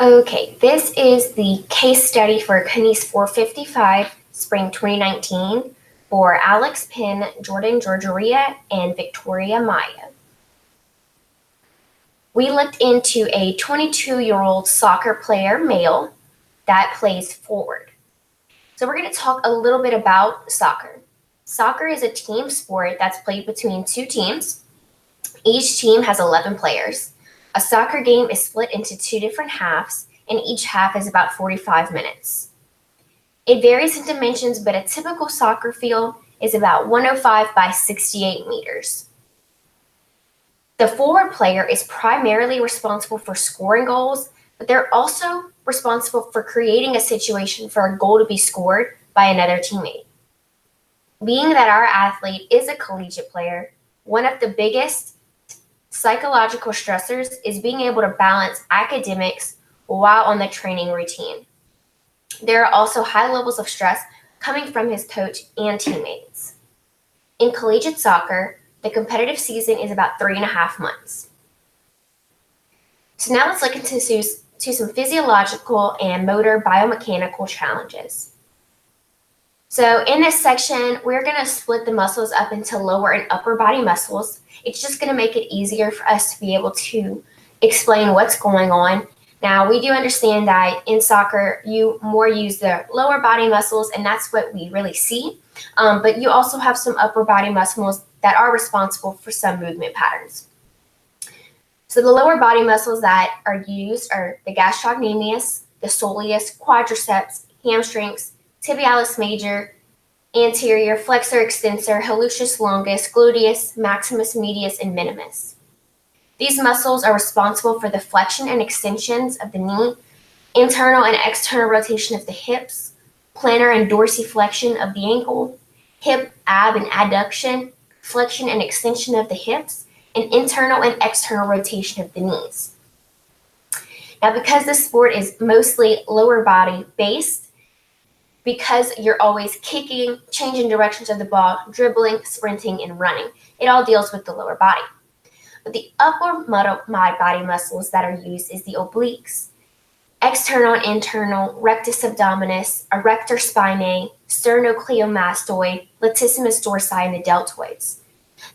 Okay, this is the case study for KNES 455, Spring 2019, for Alex Penn, Jordan Georgeria, and Victoria Maya. We looked into a 22-year-old soccer player, male, that plays forward. So we're going to talk a little bit about soccer. Soccer is a team sport that's played between two teams. Each team has 11 players. A soccer game is split into two different halves, and each half is about 45 minutes. It varies in dimensions, but a typical soccer field is about 105 by 68 meters. The forward player is primarily responsible for scoring goals, but they're also responsible for creating a situation for a goal to be scored by another teammate. Being that our athlete is a collegiate player, one of the biggest psychological stressors is being able to balance academics while on the training routine. There are also high levels of stress coming from his coach and teammates. In collegiate soccer, the competitive season is about 3.5 months. So now let's look into some physiological and motor biomechanical challenges. So in this section, we're going to split the muscles up into lower and upper body muscles. It's just going to make it easier for us to be able to explain what's going on. Now, we do understand that in soccer, you more use the lower body muscles, and that's what we really see. But you also have some upper body muscles that are responsible for some movement patterns. So the lower body muscles that are used are the gastrocnemius, the soleus, quadriceps, hamstrings, tibialis major, anterior, flexor extensor, hallucis longus, gluteus, maximus medius, and minimus. These muscles are responsible for the flexion and extensions of the knee, internal and external rotation of the hips, plantar and dorsiflexion of the ankle, hip, ab, and adduction, flexion and extension of the hips, and internal and external rotation of the knees. Now, because this sport is mostly lower body based, because you're always kicking, changing directions of the ball, dribbling, sprinting, and running, it all deals with the lower body. But the upper body muscles that are used is the obliques, external and internal, rectus abdominis, erector spinae, sternocleidomastoid, latissimus dorsi, and the deltoids.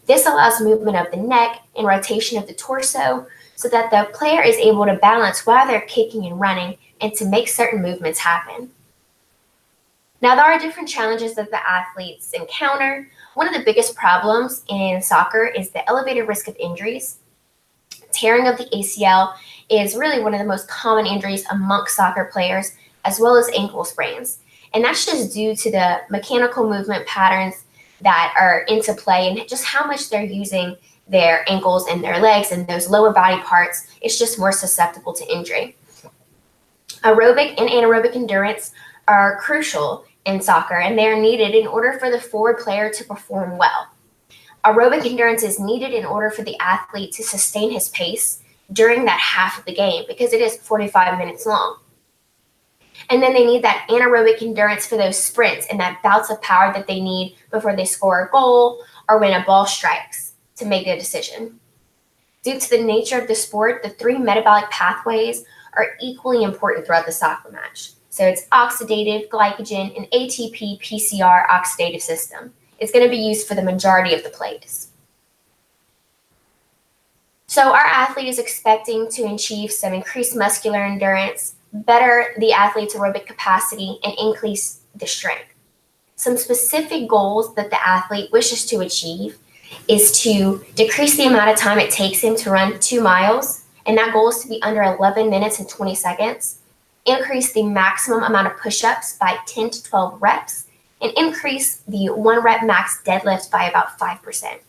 This allows movement of the neck and rotation of the torso so that the player is able to balance while they're kicking and running and to make certain movements happen. Now, there are different challenges that the athletes encounter. One of the biggest problems in soccer is the elevated risk of injuries. Tearing of the ACL is really one of the most common injuries amongst soccer players, as well as ankle sprains. And that's just due to the mechanical movement patterns that are into play and just how much they're using their ankles and their legs and those lower body parts. It's just more susceptible to injury. Aerobic and anaerobic endurance are crucial in soccer, and they are needed in order for the forward player to perform well. Aerobic endurance is needed in order for the athlete to sustain his pace during that half of the game because it is 45 minutes long. And then they need that anaerobic endurance for those sprints and that bouts of power that they need before they score a goal or when a ball strikes to make a decision. Due to the nature of the sport, the three metabolic pathways are equally important throughout the soccer match. So it's oxidative, glycogen, and ATP PCR oxidative system. It's going to be used for the majority of the plays. So our athlete is expecting to achieve some increased muscular endurance, better the athlete's aerobic capacity, and increase the strength. Some specific goals that the athlete wishes to achieve is to decrease the amount of time it takes him to run 2 miles, and that goal is to be under 11 minutes and 20 seconds. Increase the maximum amount of push-ups by 10 to 12 reps, and increase the 1 rep max deadlift by about 5%.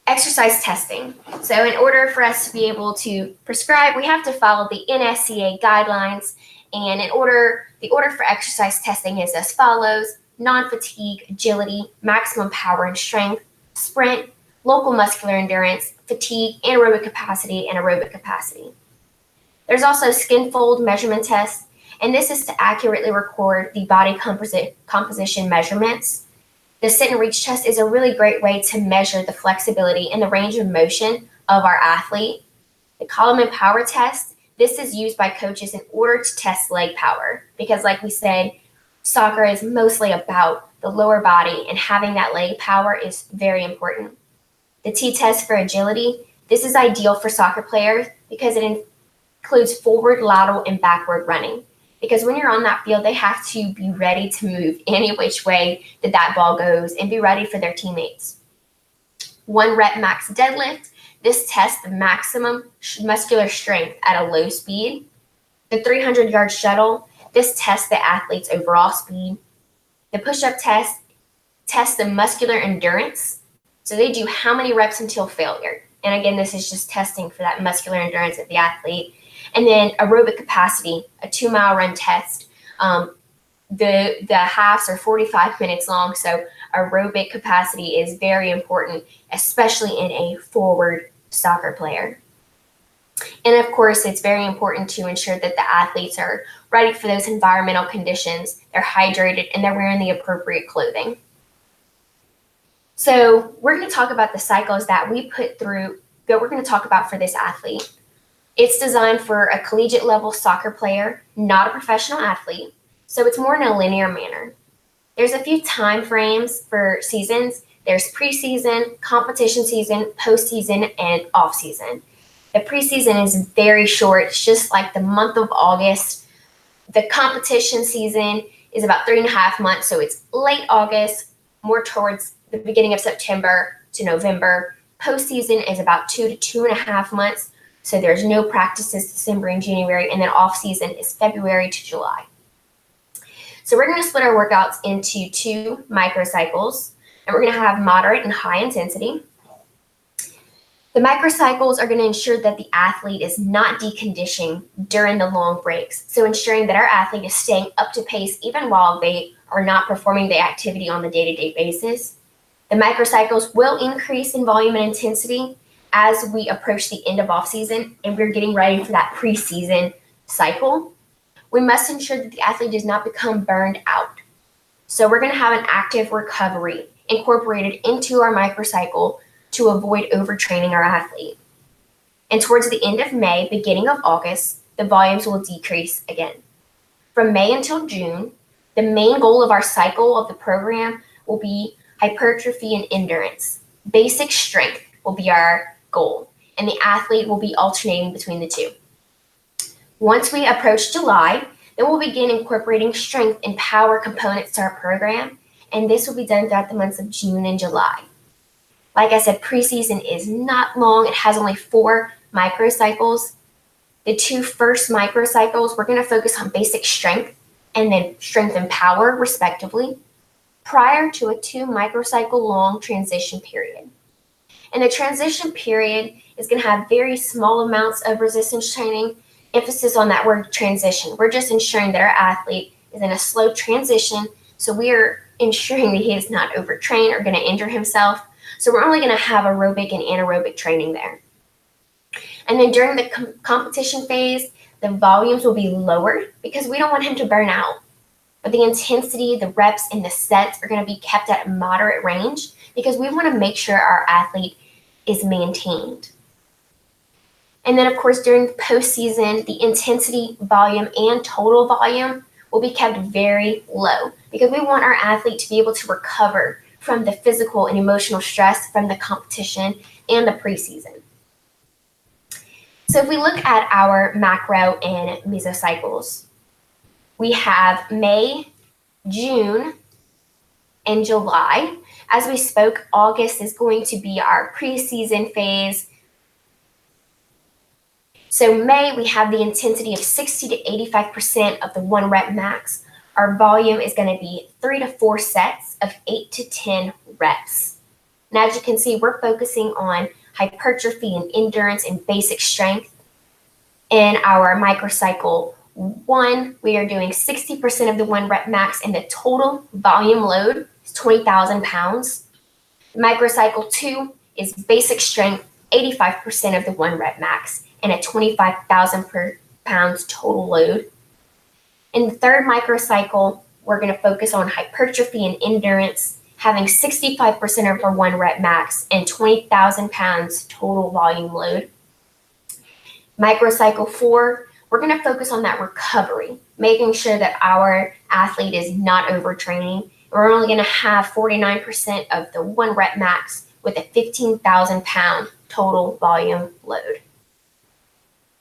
Exercise testing. So in order for us to be able to prescribe, we have to follow the NSCA guidelines, and the order for exercise testing is as follows: non-fatigue, agility, maximum power and strength, sprint, local muscular endurance, fatigue, anaerobic capacity, and aerobic capacity. There's also skin fold measurement test, and this is to accurately record the body composition measurements. The sit and reach test is a really great way to measure the flexibility and the range of motion of our athlete. The column and power test, This is used by coaches in order to test leg power because, like we said, soccer is mostly about the lower body, and having that leg power is very important. The T-test for agility. This is ideal for soccer players because it includes forward, lateral, and backward running. Because when you're on that field, they have to be ready to move any which way that ball goes and be ready for their teammates. 1 rep max deadlift. This tests the maximum muscular strength at a low speed. The 300-yard shuttle. This tests the athlete's overall speed. The push-up test tests the muscular endurance. So they do how many reps until failure. And again, this is just testing for that muscular endurance of the athlete. And then aerobic capacity, a 2-mile run test. The halves are 45 minutes long, so aerobic capacity is very important, especially in a forward soccer player. And of course, it's very important to ensure that the athletes are ready for those environmental conditions, they're hydrated, and they're wearing the appropriate clothing. So we're going to talk about the cycles that we put through, that we're going to talk about for this athlete. It's designed for a collegiate level soccer player, not a professional athlete. So it's more in a linear manner. There's a few time frames for seasons. There's preseason, competition season, postseason, and off-season. The preseason is very short. It's just like the month of August. The competition season is about 3.5 months, so it's late August, more towards the beginning of September to November. Postseason is about 2 to 2.5 months, so there's no practices December and January, and then off-season is February to July. So we're going to split our workouts into 2 microcycles, and we're going to have moderate and high intensity. The microcycles are going to ensure that the athlete is not deconditioning during the long breaks, so ensuring that our athlete is staying up to pace even while they are not performing the activity on the day-to-day basis. The microcycles will increase in volume and intensity as we approach the end of off-season and we're getting ready for that preseason cycle. We must ensure that the athlete does not become burned out. So we're going to have an active recovery incorporated into our microcycle to avoid overtraining our athlete. And towards the end of May, beginning of August, the volumes will decrease again. From May until June, the main goal of our cycle of the program will be hypertrophy and endurance. Basic strength will be our goal, and the athlete will be alternating between the two. Once we approach July, then we'll begin incorporating strength and power components to our program, and this will be done throughout the months of June and July. Like I said, preseason is not long. It has only 4 microcycles. The 2 first microcycles, we're going to focus on basic strength and then strength and power, respectively, prior to a 2 microcycle long transition period. And the transition period is going to have very small amounts of resistance training, emphasis on that word transition. We're just ensuring that our athlete is in a slow transition, so we are ensuring that he is not overtrained or going to injure himself. So we're only going to have aerobic and anaerobic training there. And then during the competition phase, the volumes will be lowered because we don't want him to burn out. But the intensity, the reps, and the sets are going to be kept at a moderate range because we want to make sure our athlete is maintained. And then, of course, during the postseason, the intensity, volume, and total volume will be kept very low because we want our athlete to be able to recover from the physical and emotional stress from the competition and the preseason. So if we look at our macro and mesocycles, we have May, June, and July. As we spoke, August is going to be our preseason phase. So May, we have the intensity of 60 to 85% of the 1 rep max. Our volume is going to be 3 to 4 sets of 8 to 10 reps. And as you can see, we're focusing on hypertrophy and endurance and basic strength. In our microcycle 1, we are doing 60% of the 1 rep max, and the total volume load is 20,000 pounds. Microcycle 2 is basic strength, 85% of the 1 rep max, and a 25,000 pounds total load. In the third microcycle, we're going to focus on hypertrophy and endurance, having 65% of our 1 rep max and 20,000 pounds total volume load. Microcycle 4 we're going to focus on that recovery, making sure that our athlete is not overtraining. We're only going to have 49% of the 1 rep max with a 15,000 pound total volume load.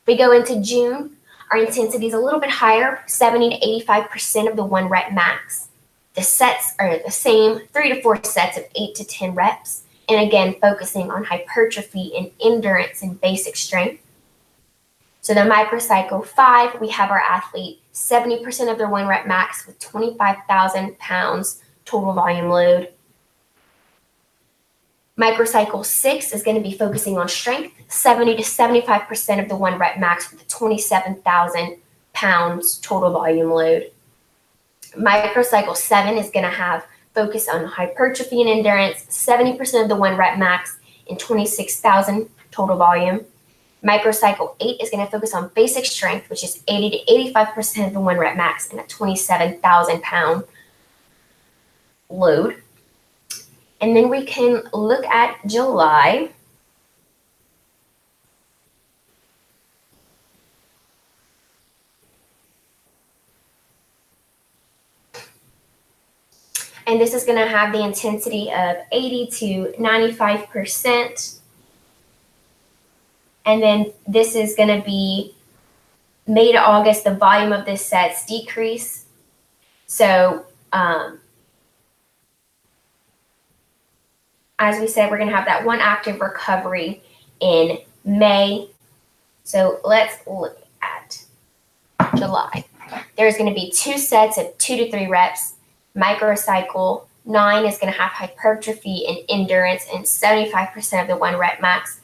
We go into June, our intensity is a little bit higher, 70 to 85% of the 1 rep max. The sets are the same, 3 to 4 sets of 8 to 10 reps. And again, focusing on hypertrophy and endurance and basic strength. So the microcycle 5, we have our athlete 70% of their 1 rep max with 25,000 pounds total volume load. Microcycle 6 is going to be focusing on strength, 70 to 75% of the 1 rep max with 27,000 pounds total volume load. Microcycle 7 is going to have focus on hypertrophy and endurance, 70% of the 1 rep max and 26,000 total volume. Microcycle 8 is going to focus on basic strength, which is 80 to 85% of the 1 rep max and a 27,000 pound load. And then we can look at July. And this is going to have the intensity of 80 to 95%. And then this is going to be May to August, the volume of this sets decrease. So as we said, we're going to have that 1 active recovery in May. So let's look at July. There's going to be 2 sets of 2 to 3 reps. Microcycle 9 is going to have hypertrophy and endurance and 75% of the 1 rep max.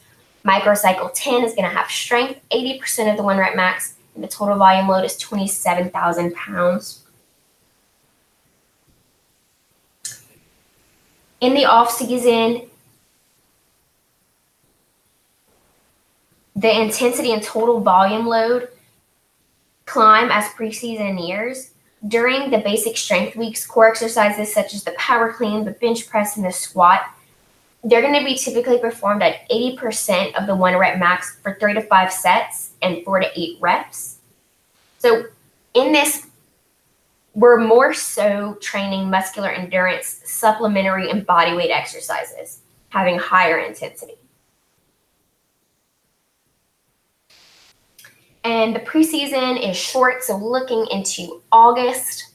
Microcycle 10 is going to have strength, 80% of the 1 rep max, and the total volume load is 27,000 pounds. In the off season, the intensity and total volume load climb as preseason nears. During the basic strength weeks, core exercises such as the power clean, the bench press, and the squat, they're going to be typically performed at 80% of the 1 rep max for 3 to 5 sets and 4 to 8 reps. So in this, we're more so training muscular endurance, supplementary, and body weight exercises, having higher intensity. And the preseason is short, so looking into August,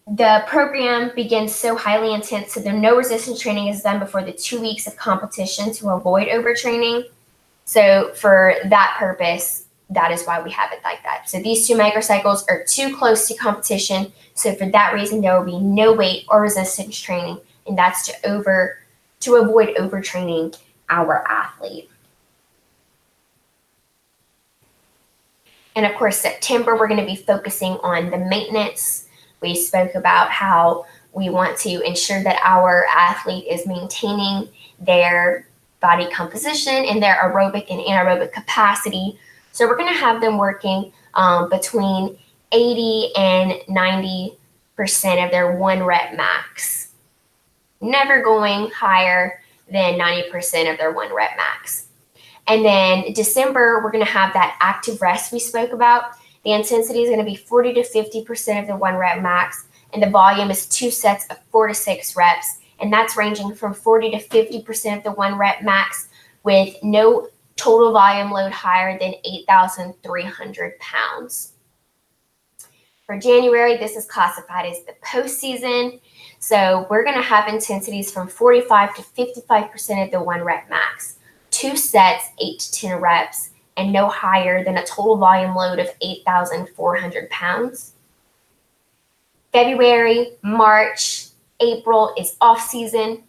the program begins so highly intense, so the no resistance training is done before the 2 weeks of competition to avoid overtraining. So for that purpose, that is why we have it like that. So these 2 microcycles are too close to competition. So for that reason, there will be no weight or resistance training, and that's to avoid overtraining our athlete. And of course, September, we're going to be focusing on the maintenance. We spoke about how we want to ensure that our athlete is maintaining their body composition and their aerobic and anaerobic capacity. So we're going to have them working between 80 and 90% of their 1 rep max, never going higher than 90% of their 1 rep max. And then December, we're going to have that active rest we spoke about. The intensity is going to be 40 to 50% of the 1 rep max, and the volume is 2 sets of 4 to 6 reps, and that's ranging from 40 to 50% of the 1 rep max with no total volume load higher than 8,300 pounds. For January, this is classified as the postseason. So we're going to have intensities from 45 to 55% of the 1 rep max, 2 sets, 8 to 10 reps, and no higher than a total volume load of 8,400 pounds. February, March, April is off season.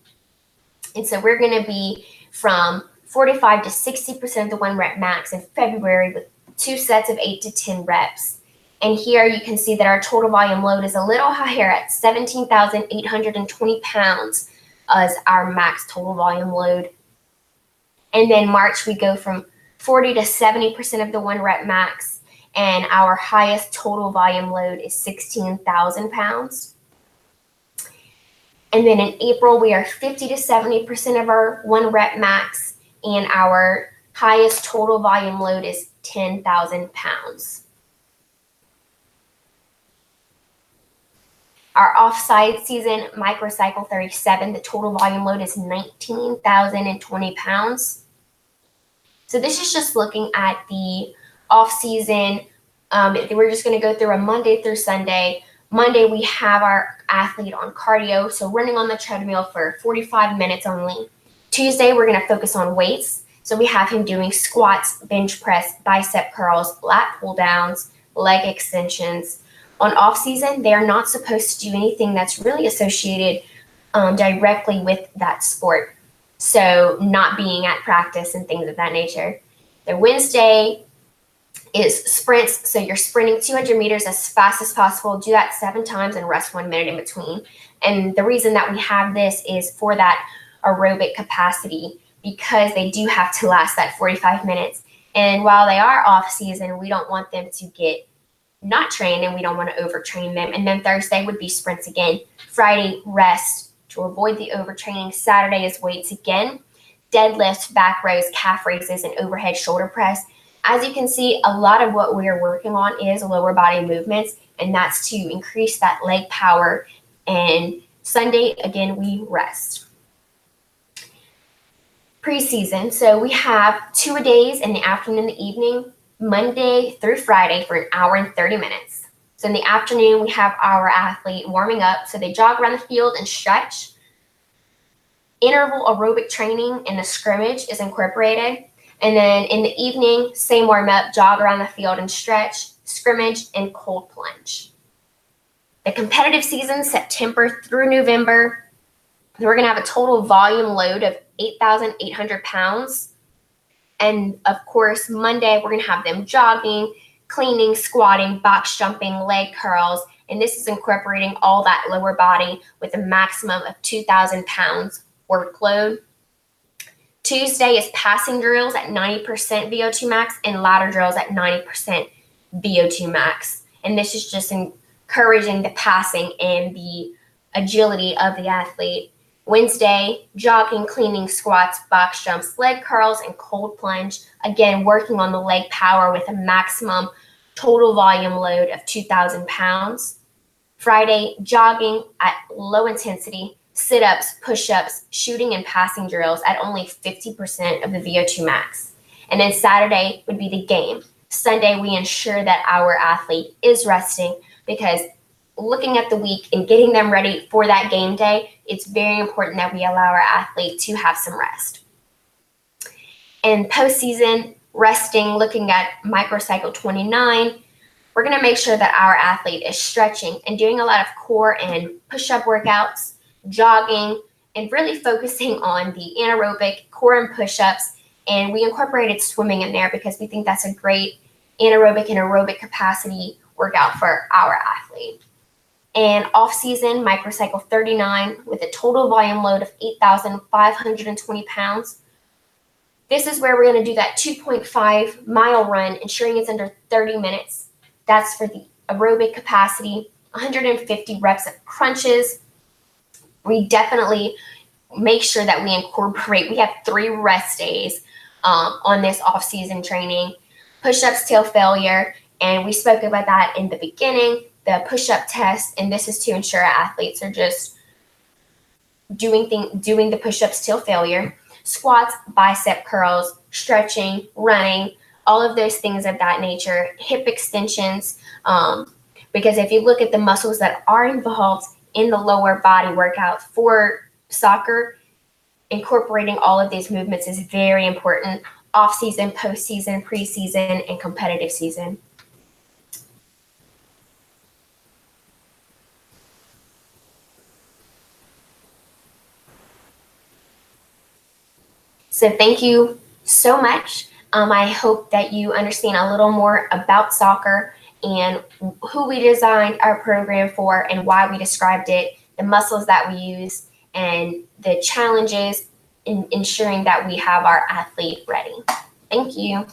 And so we're going to be from 45 to 60% of the 1 rep max in February with 2 sets of 8 to 10 reps. And here you can see that our total volume load is a little higher at 17,820 pounds as our max total volume load. And then March, we go from 40 to 70% of the 1 rep max, and our highest total volume load is 16,000 pounds. And then in April, we are 50 to 70% of our 1 rep max, and our highest total volume load is 10,000 pounds. Our off-site season, microcycle 37, the total volume load is 19,020 pounds. So this is just looking at the off-season. We're just going to go through a Monday through Sunday. Monday, we have our athlete on cardio, so running on the treadmill for 45 minutes only. Tuesday, we're going to focus on weights. So we have him doing squats, bench press, bicep curls, lat pull downs, leg extensions. On off season, they are not supposed to do anything that's really associated directly with that sport. So not being at practice and things of that nature. The Wednesday is sprints. So you're sprinting 200 meters as fast as possible. Do that 7 times and rest 1 minute in between. And the reason that we have this is for that aerobic capacity, because they do have to last that 45 minutes. And while they are off season, we don't want them to get not trained, and we don't want to overtrain them. And then Thursday would be sprints again. Friday, rest to avoid the overtraining. Saturday is weights again. Deadlifts, back rows, calf raises, and overhead shoulder press. As you can see, a lot of what we are working on is lower body movements, and that's to increase that leg power. And Sunday, again, we rest. Preseason, so we have 2-a-days in the afternoon and the evening, Monday through Friday for 1 hour and 30 minutes. So in the afternoon, we have our athlete warming up. So they jog around the field and stretch. Interval aerobic training and the scrimmage is incorporated. And then in the evening, same warm up, jog around the field and stretch, scrimmage, and cold plunge. The competitive season, September through November, we're going to have a total volume load of 8,800 pounds. And of course, Monday, we're going to have them jogging, cleaning, squatting, box jumping, leg curls. And this is incorporating all that lower body with a maximum of 2,000 pounds workload. Tuesday is passing drills at 90% VO2 max and ladder drills at 90% VO2 max. And this is just encouraging the passing and the agility of the athlete. Wednesday, jogging, cleaning, squats, box jumps, leg curls, and cold plunge. Again, working on the leg power with a maximum total volume load of 2,000 pounds. Friday, jogging at low intensity, sit-ups, push-ups, shooting, and passing drills at only 50% of the VO2 max. And then Saturday would be the game. Sunday, we ensure that our athlete is resting, because looking at the week and getting them ready for that game day, it's very important that we allow our athlete to have some rest. And postseason, resting, looking at microcycle 29, we're going to make sure that our athlete is stretching and doing a lot of core and push-up workouts, jogging, and really focusing on the anaerobic core and push-ups. And we incorporated swimming in there because we think that's a great anaerobic and aerobic capacity workout for our athlete. And off-season, microcycle 39 with a total volume load of 8,520 pounds. This is where we're going to do that 2.5-mile run, ensuring it's under 30 minutes. That's for the aerobic capacity, 150 reps of crunches. We definitely make sure that we incorporate, we have 3 rest days on this off-season training. Push-ups till failure, and we spoke about that in the beginning. The push-up test, and this is to ensure athletes are just doing the push-ups till failure. Squats, bicep curls, stretching, running, all of those things of that nature. Hip extensions, because if you look at the muscles that are involved in the lower body workout for soccer, incorporating all of these movements is very important. Off-season, post-season, preseason, and competitive season. So thank you so much. I hope that you understand a little more about soccer and who we designed our program for and why we described it, the muscles that we use, and the challenges in ensuring that we have our athlete ready. Thank you.